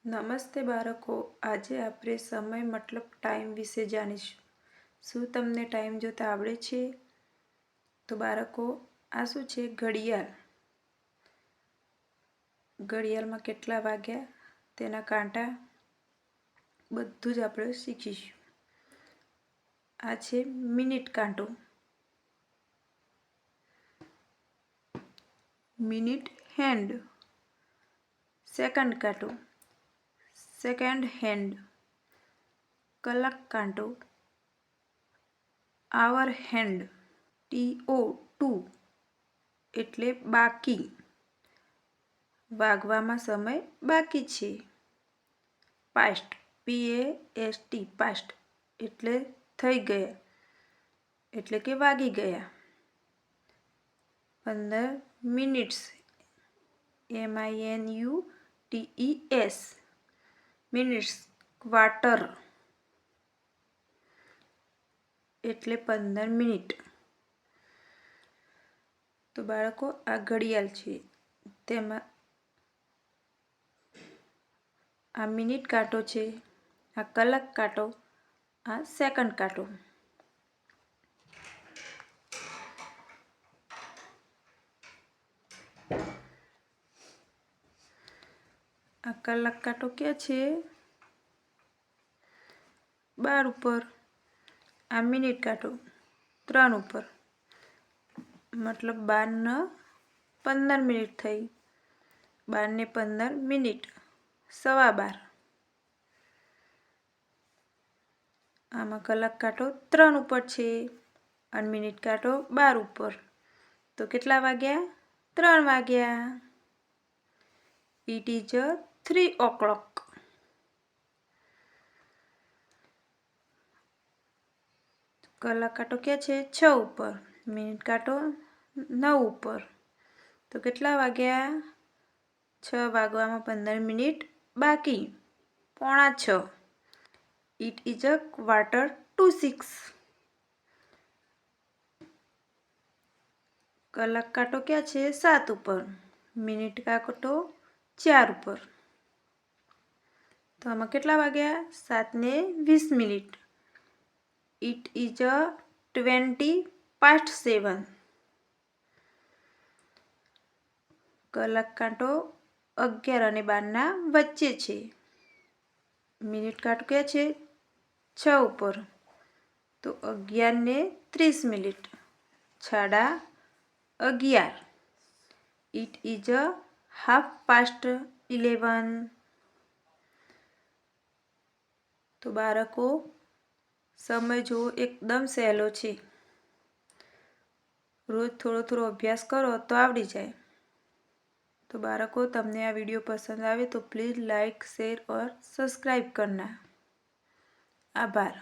નમસ્તે બાળકો, આજે આપણે સમય મતલબ ટાઈમ વિશે જાણીશું. શું તમને ટાઈમ જોતા આવડે છે? તો બાળકો, આ શું છે? ઘડિયાળ. ઘડિયાળમાં કેટલા વાગ્યા, તેના કાંટા, બધું જ આપણે શીખીશું. આ છે મિનિટ કાંટો. Minute hand. સેકન્ડ કાંટો. Second hand. કલાક કાંટો. આવર હેન્ડ. TO2 એટલે બાકી. વાગવામાં સમય બાકી છે. પાસ્ટ. PAST પાસ્ટ એટલે થઈ ગયા, એટલે કે વાગી ગયા. 15 મિનિટ્સ. MINUTES minutes. ક્વાર્ટર એટલે 15 મિનિટ. તો બાળકો, આ ઘડિયાળ છે, તેમાં આ મિનિટ કાંટો છે, આ કલાક કાંટો, આ સેકન્ડ કાંટો. આ કલાક કાંટો ક્યાં છે? 12 ઉપર. આ મિનિટ કાંટો 3 ઉપર. મતલબ 12 ને 15 મિનિટ થઈ. 12 ને 15 મિનિટ. 12:15. આમાં કલાક કાંટો 3 ઉપર છે અને મિનિટ કાંટો 12 ઉપર. તો કેટલા વાગ્યા? 3 વાગ્યા. It is 3 o'clock. કલાક કાંટો ક્યાં છે? 6 ઉપર. મિનિટ કાંટો 9 ઉપર. તો કેટલા વાગ્યા? 6 વાગવામાં 15 મિનિટ બાકી. 5:45. It is 5:45. કલાક કાંટો ક્યાં છે? 7 ઉપર. મિનિટ કાંટો 4 ઉપર. તો આમાં કેટલા વાગ્યા? 7 ને 20 મિનિટ. It is 7:20. કલાક કાંટો 11 અને 12 વચ્ચે છે. મિનિટ કાંટો ક્યાં છે? 6 ઉપર. તો 11 ને 30 મિનિટ. 11:30. It is 11:30. તો બાળકો, સમય જોવો એકદમ સહેલો છે. રોજ થોડો થોડો અભ્યાસ કરો તો આવડી જાય. तो बाળકો, તમને આ વિડીયો પસંદ આવે તો પ્લીઝ લાइक शेयर और सब्सक्राइब करना. आभार.